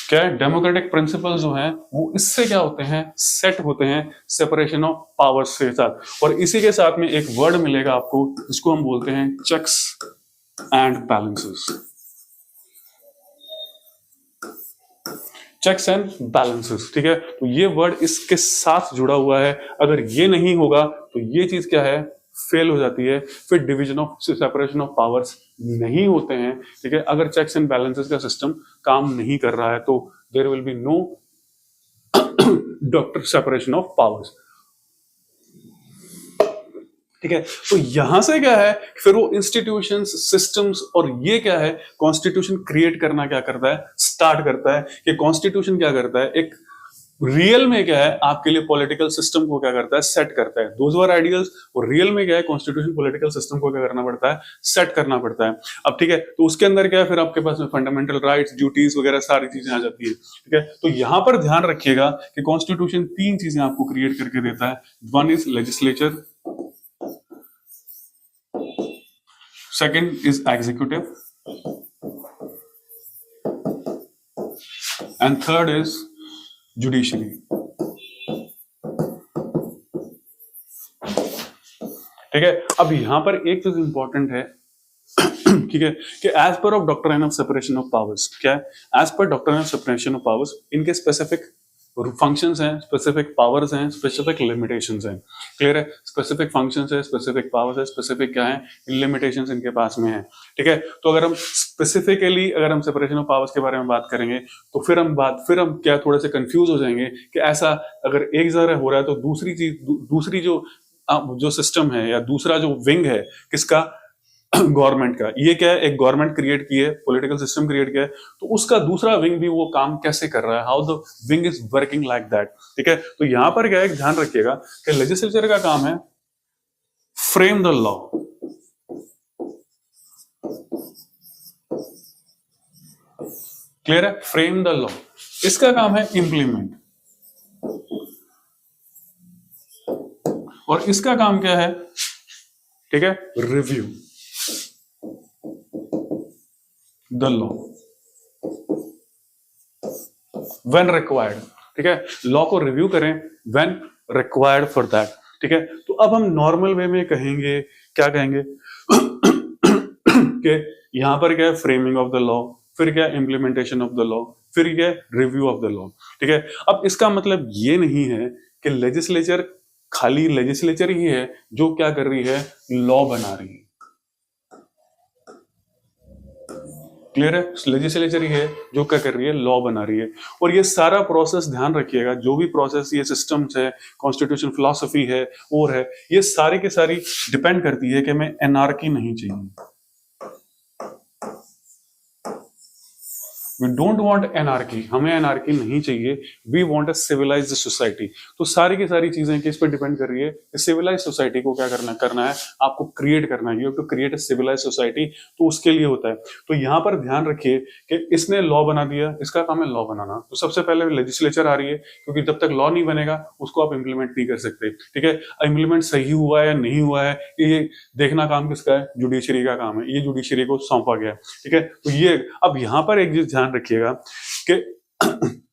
क्या है, डेमोक्रेटिक प्रिंसिपल जो है वो इससे क्या होते हैं, सेट होते हैं सेपरेशन ऑफ पावर्स के साथ। और इसी के साथ में एक वर्ड मिलेगा आपको, इसको हम बोलते हैं checks and balances. Checks and balances, ठीक है। तो ये वर्ड इसके साथ जुड़ा हुआ है, अगर ये नहीं होगा तो ये चीज क्या है, फेल हो जाती है, फिर division of separation of powers नहीं होते हैं। ठीक है, अगर चेक्स एंड बैलेंसेस का सिस्टम काम नहीं कर रहा है तो there will be no doctrine separation of powers. ठीक है, तो यहां से क्या है, फिर वो इंस्टीट्यूशंस, सिस्टम्स, और ये क्या है, कॉन्स्टिट्यूशन क्रिएट करना क्या करता है, स्टार्ट करता है। कि कॉन्स्टिट्यूशन क्या करता है, एक रियल में क्या है आपके लिए पॉलिटिकल सिस्टम को क्या करता है, सेट करता है। Those were ideals. और रियल में क्या है, कॉन्स्टिट्यूशन पॉलिटिकल सिस्टम को क्या करना पड़ता है, सेट करना पड़ता है। अब ठीक है, तो उसके अंदर क्या है, फिर आपके पास में फंडामेंटल राइट्स, ड्यूटीज वगैरह सारी चीजें आ जाती है। ठीक है, तो यहां पर ध्यान रखिएगा कि कॉन्स्टिट्यूशन तीन चीजें आपको क्रिएट करके देता है। One is legislature, second is executive, and third is judiciary. ठीक है, अब यहां पर एक चीज इंपॉर्टेंट है ठीक है, कि as per of doctrine of separation of powers, क्या है, as per doctrine of separation of powers इनके स्पेसिफिक फंक्शंस हैं, स्पेसिफिक पावर्स हैं, स्पेसिफिक लिमिटेशंस हैं। क्लियर है, स्पेसिफिक फंक्शंस है, स्पेसिफिक पावर्स है, स्पेसिफिक क्या है, लिमिटेशंस इनके पास में है। ठीक है, तो अगर हम स्पेसिफिकली अगर हम सेपरेशन ऑफ पावर्स के बारे में बात करेंगे तो फिर हम क्या थोड़े से कंफ्यूज हो जाएंगे कि ऐसा अगर एक जगह हो रहा है तो दूसरी जो सिस्टम है या दूसरा जो विंग है किसका, गवर्नमेंट का, ये क्या है, एक गवर्नमेंट क्रिएट की है, पॉलिटिकल सिस्टम क्रिएट किया है, तो उसका दूसरा विंग भी वो काम कैसे कर रहा है, how the wing is working like that. ठीक है, तो यहां पर क्या है, ध्यान रखिएगा कि लेजिस्लेचर का काम है फ्रेम द लॉ, क्लियर है, फ्रेम द लॉ। इसका काम है इम्प्लीमेंट, और इसका काम क्या है, ठीक है, review the law when required. ठीक है, लॉ को रिव्यू करें व्हेन रिक्वायर्ड फॉर दैट। ठीक है, तो अब हम नॉर्मल वे में कहेंगे, क्या कहेंगे कि यहां पर क्या है, फ्रेमिंग ऑफ द लॉ, फिर क्या, इम्प्लीमेंटेशन ऑफ द लॉ, फिर क्या, रिव्यू ऑफ द लॉ। ठीक है, अब इसका मतलब ये नहीं है कि लेजिस्लेचर खाली लेजिस्लेचर ही है जो क्या कर रही है, लॉ बना रही है। क्लियर है, लेजिस्लेचर ही है जो क्या कर रही है, लॉ बना रही है। और ये सारा प्रोसेस ध्यान रखिएगा, जो भी प्रोसेस, ये सिस्टम्स है, कॉन्स्टिट्यूशन फिलॉसफी है और है, ये सारी की सारी डिपेंड करती है कि हमें एनार्की नहीं चाहिए। वी डोंट वांट एनार्की, हमें एनार्की नहीं चाहिए, we want a civilised society. तो सारी की सारी चीजें किस पर डिपेंड कर रही है, सिविलाइज्ड सोसाइटी को क्या करना है, आपको क्रिएट करना है, you have to create a civilised society. तो उसके लिए होता है, तो यहां पर ध्यान रखिए कि इसने लॉ बना दिया, इसका काम है लॉ बनाना। तो सबसे पहले लेजिस्लेचर आ रही है, क्योंकि जब तक लॉ नहीं बनेगा उसको आप इंप्लीमेंट नहीं कर सकते। ठीक है, इंप्लीमेंट सही हुआ है या नहीं हुआ है, ये देखना काम किसका है, जुडिशरी का काम है, ये जुडिशरी को सौंपा गया। ठीक है, तो ये अब यहां पर एक चीज ध्यान रखिएगा कि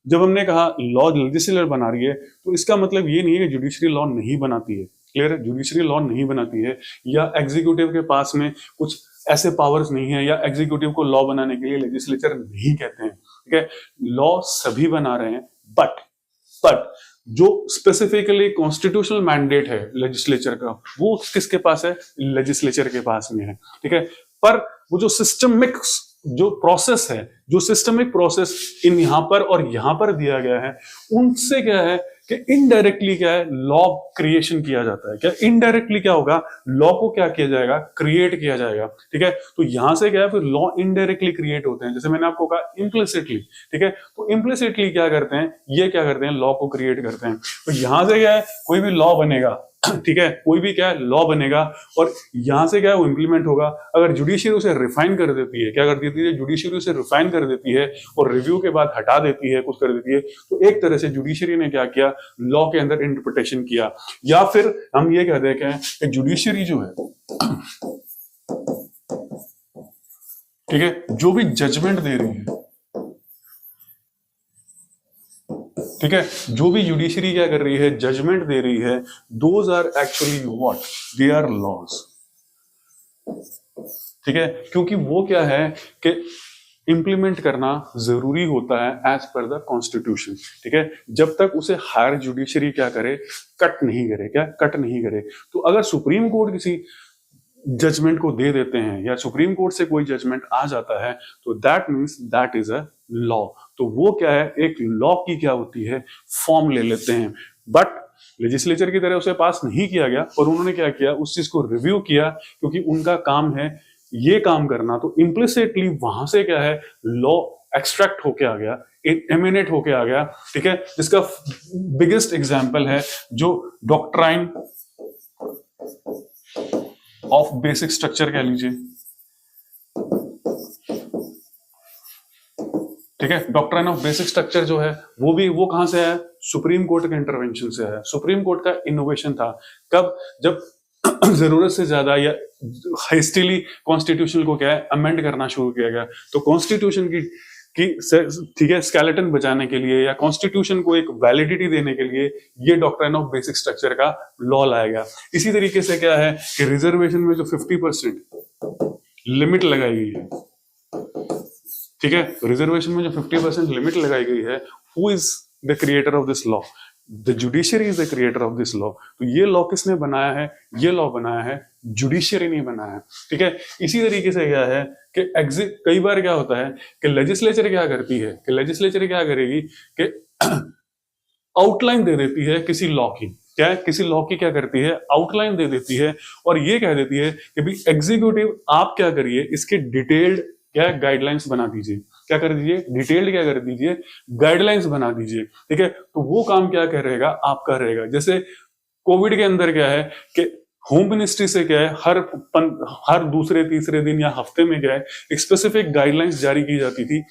जब हमने कहा लॉ लेजिस्लेचर बना रही है, तो इसका मतलब ये नहीं है कि जुडिशरी लॉ नहीं बनाती है। क्लियर है, जुडिशरी लॉ नहीं बनाती है, या एग्जीक्यूटिव के पास में कुछ ऐसे पावर्स नहीं है, या एग्जीक्यूटिव को लॉ बनाने के लिए लेजिस्लेचर नहीं कहते हैं। ठीक है, लॉ सभी बना रहे हैं, बट जो स्पेसिफिकली कॉन्स्टिट्यूशनल मैंडेट है लेजिस्लेचर का, वो किसके पास है, लेजिस्लेचर के पास में है। ठीक है, पर वो जो सिस्टमिक जो प्रोसेस है, जो सिस्टमिक प्रोसेस इन यहां पर और यहां पर दिया गया है, उनसे क्या है कि इनडायरेक्टली क्या है, लॉ क्रिएशन किया जाता है। क्या इनडायरेक्टली क्या होगा, लॉ को क्या किया जाएगा, क्रिएट किया जाएगा। ठीक है, तो यहां से क्या है, फिर लॉ इनडायरेक्टली क्रिएट होते हैं, जैसे मैंने आपको कहा इम्प्लिसिटली। ठीक है, तो इम्प्लिसिटली क्या करते हैं, ये क्या करते हैं, लॉ को क्रिएट करते हैं। तो यहां से क्या है, कोई भी लॉ बनेगा ठीक है, कोई भी क्या है लॉ बनेगा और यहां से क्या है वो इंप्लीमेंट होगा। अगर जुडिशरी उसे रिफाइन कर देती है, क्या कर देती है जुडिशरी उसे रिफाइन कर देती है और रिव्यू के बाद हटा देती है, कुछ कर देती है, तो एक तरह से जुडिशरी ने क्या किया, लॉ के अंदर इंटरप्रिटेशन किया। या फिर हम ये कह देते हैं कि जुडिशरी जो है, ठीक है, जो भी जजमेंट दे रही है, ठीक है, जो भी जुडिशरी क्या कर रही है, जजमेंट दे रही है, those are actually what, they are laws. ठीक है, क्योंकि वो क्या है कि इंप्लीमेंट करना जरूरी होता है एज पर द कॉन्स्टिट्यूशन। ठीक है, जब तक उसे हायर जुडिशरी क्या करे, कट नहीं करे, क्या कट नहीं करे। तो अगर सुप्रीम कोर्ट किसी जजमेंट को दे देते हैं या सुप्रीम कोर्ट से कोई जजमेंट आ जाता है, तो that means that is a law. तो वो क्या है, एक लॉ की क्या होती है, फॉर्म ले लेते हैं। बट लेजिस्लेचर की तरह उसे पास नहीं किया गया, और उन्होंने क्या किया, उस चीज को रिव्यू किया, क्योंकि उनका काम है ये काम करना। तो इम्प्लिसिटली वहां से क्या है, लॉ एक्सट्रैक्ट होके आ गया, एमिनेट होके आ गया। ठीक है, जिसका बिगेस्ट एग्जाम्पल है जो डॉक्ट्राइन ऑफ बेसिक स्ट्रक्चर कह लीजिए। ठीक है, डॉक्ट्राइन ऑफ बेसिक स्ट्रक्चर जो है वो कहां से है, सुप्रीम कोर्ट के इंटरवेंशन से है। सुप्रीम कोर्ट का इनोवेशन था कब, जब जरूरत से ज्यादा या हेस्टिली कॉन्स्टिट्यूशन को क्या है, अमेंड करना शुरू किया गया। तो कॉन्स्टिट्यूशन की ठीक है, स्केलेटन बचाने के लिए या कॉन्स्टिट्यूशन को एक वैलिडिटी देने के लिए ये डॉक्ट्राइन ऑफ बेसिक स्ट्रक्चर का लॉ लाया गया। इसी तरीके से क्या है कि रिजर्वेशन में जो 50% लिमिट लगाई गई है, ठीक है, रिजर्वेशन में जो 50% लिमिट लगाई गई है, who is the creator of this law, the judiciary is the creator of this law. तो ये लॉ किसने बनाया है, ये लॉ बनाया है जुडिशरी ने बनाया है। ठीक है, इसी तरीके से क्या है कि कई बार क्या होता है कि लेजिस्लेचर क्या करती है, कि लेजिस्लेचर क्या करेगी कि आउटलाइन दे देती है किसी लॉ की, क्या है, किसी लॉ की क्या करती है, आउटलाइन दे देती है, और ये कह देती है कि भाई एग्जीक्यूटिव आप क्या करिए, इसके डिटेल्ड क्या गाइडलाइंस बना दीजिए, क्या कर दीजिए, डिटेल्ड क्या कर दीजिए, गाइडलाइंस बना दीजिए। ठीक है, तो वो काम क्या कर रहेगा, आपका रहेगा। जैसे कोविड के अंदर क्या है कि होम मिनिस्ट्री से क्या है, हर दूसरे तीसरे दिन या हफ्ते में क्या है, एक स्पेसिफिक गाइडलाइंस जारी की जाती थी,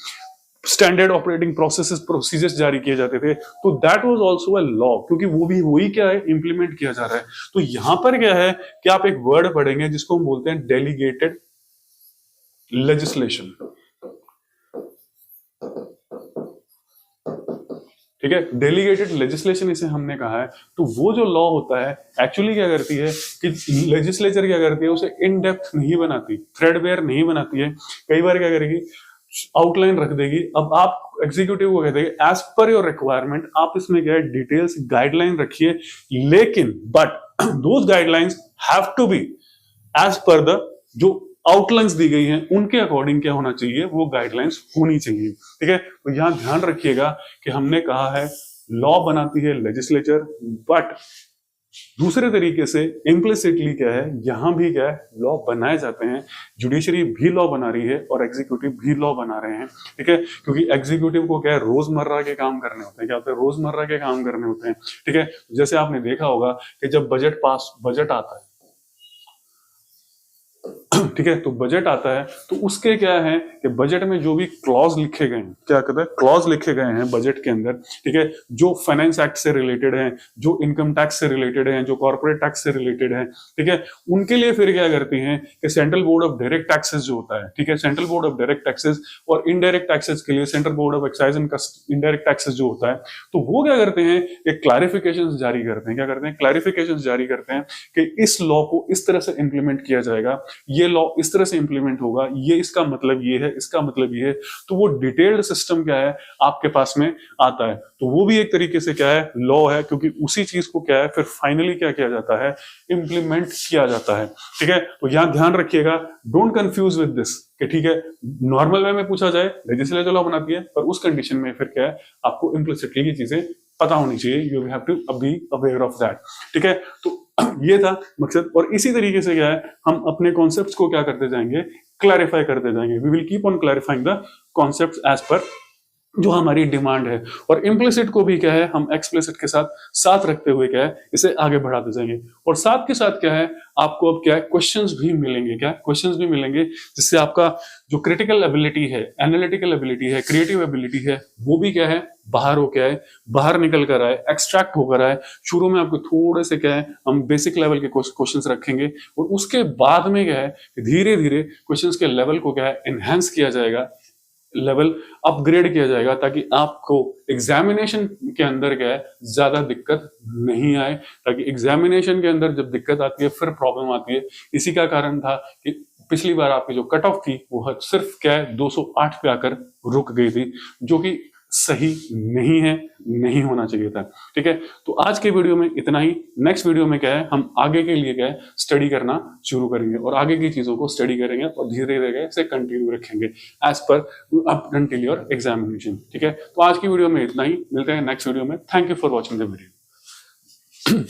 स्टैंडर्ड ऑपरेटिंग प्रोसीजर्स जारी किए जाते थे। तो that was also a law, क्योंकि वो भी वही क्या है, इंप्लीमेंट किया जा रहा है। तो यहां पर क्या है कि आप एक वर्ड पढ़ेंगे जिसको हम बोलते हैं डेलीगेटेड लेजिस्लेशन। ठीक है, डेलीगेटेड लेजिस्लेशन इसे हमने कहा है। तो वो जो लॉ होता है एक्चुअली क्या करती है कि लेजिस्लेचर क्या करती है, उसे इन डेप्थ नहीं बनाती, थ्रेडवेयर नहीं बनाती है। कई बार क्या करेगी, आउटलाइन रख देगी। अब आप एग्जीक्यूटिव को कहते हैं एज पर योर रिक्वायरमेंट आप इसमें क्या है, डिटेल्स गाइडलाइन रखिए, लेकिन but those guidelines have to be as per the जो आउटलाइंस दी गई हैं उनके अकॉर्डिंग क्या होना चाहिए, वो गाइडलाइंस होनी चाहिए। ठीक है, तो यहां ध्यान रखिएगा कि हमने कहा है लॉ बनाती है लेजिस्लेचर, बट दूसरे तरीके से इम्प्लिसिटली क्या है, यहां भी क्या है, लॉ बनाए जाते हैं। जुडिशरी भी लॉ बना रही है और एग्जीक्यूटिव भी लॉ बना रहे हैं। ठीक है, क्योंकि एग्जीक्यूटिव को क्या है, रोजमर्रा के काम करने होते हैं। क्या होते हैं, रोजमर्रा के काम करने होते हैं। ठीक है, जैसे आपने देखा होगा कि जब बजट आता है, ठीक है, तो बजट आता है तो उसके क्या है कि बजट में जो भी क्लॉज लिखे गए हैं, क्या कहते हैं, क्लॉज लिखे गए हैं बजट के अंदर, ठीक है, जो फाइनेंस एक्ट से रिलेटेड है, जो इनकम टैक्स से रिलेटेड है, जो कॉर्पोरेट टैक्स से रिलेटेड है, ठीक है, उनके लिए फिर क्या करती हैं कि central board of direct taxes जो होता है, ठीक है, central board of direct taxes और इनडायरेक्ट टैक्सेस के लिए central board of excise and indirect taxes जो होता है, तो वो क्या करते हैं, एक क्लैरिफिकेशन जारी करते हैं। क्या करते हैं, क्लैरिफिकेशन जारी करते हैं कि इस लॉ को इस तरह से इंप्लीमेंट किया जाएगा, ये लॉ इस तरह से इंप्लीमेंट होगा, ये इसका मतलब ये है, इसका मतलब ये है। तो वो डिटेल्ड सिस्टम क्या है, आपके पास में आता है। तो वो भी एक तरीके से क्या है, लॉ है, क्योंकि उसी चीज को क्या है फिर फाइनली क्या किया जाता है, इंप्लीमेंट किया जाता है। ठीक है, तो यहां ध्यान रखिएगा, डोंट कंफ्यूज विद दिस कि ठीक है, नॉर्मल वे में पूछा जाए लेजिस्लेचर लॉ बनाती है, पर उस कंडीशन में फिर क्या है, आपको इम्प्लिसिटली की चीजें पता होनी चाहिए, you have to be aware of that. ठीक है, तो ये था मकसद। और इसी तरीके से क्या है, हम अपने कॉन्सेप्ट्स को क्या करते जाएंगे, क्लैरिफाई करते जाएंगे। We will keep on clarifying the concepts as per जो हमारी डिमांड है, और इम्प्लिसिट को भी क्या है हम एक्सप्लिसिट के साथ साथ रखते हुए क्या है इसे आगे बढ़ाते जाएंगे। और साथ के साथ क्या है आपको अब क्या है क्वेश्चंस भी मिलेंगे, क्या क्वेश्चंस भी मिलेंगे, जिससे आपका जो क्रिटिकल एबिलिटी है, एनालिटिकल एबिलिटी है, क्रिएटिव एबिलिटी है, वो भी क्या है बाहर हो क्या है बाहर निकल कर आए, एक्सट्रैक्ट होकर आए। शुरू में आपको थोड़े से क्या है हम बेसिक लेवल के क्वेश्चंस रखेंगे, और उसके बाद में क्या है धीरे धीरे क्वेश्चंस के लेवल को क्या है एनहेंस किया जाएगा, लेवल अपग्रेड किया जाएगा, ताकि आपको एग्जामिनेशन के अंदर क्या है ज्यादा दिक्कत नहीं आए। ताकि एग्जामिनेशन के अंदर जब दिक्कत आती है फिर प्रॉब्लम आती है। इसी का कारण था कि पिछली बार आपकी जो कट ऑफ थी वो सिर्फ क्या है 208 पे आकर रुक गई थी, जो कि सही नहीं है, नहीं होना चाहिए था। ठीक है, तो आज के वीडियो में इतना ही। नेक्स्ट वीडियो में क्या है हम आगे के लिए क्या है स्टडी करना शुरू करेंगे, और आगे की चीजों को स्टडी करेंगे और धीरे धीरे से कंटिन्यू रखेंगे as per up until your examination. ठीक है, तो आज की वीडियो में इतना ही, मिलते हैं नेक्स्ट वीडियो में। Thank you for watching the video.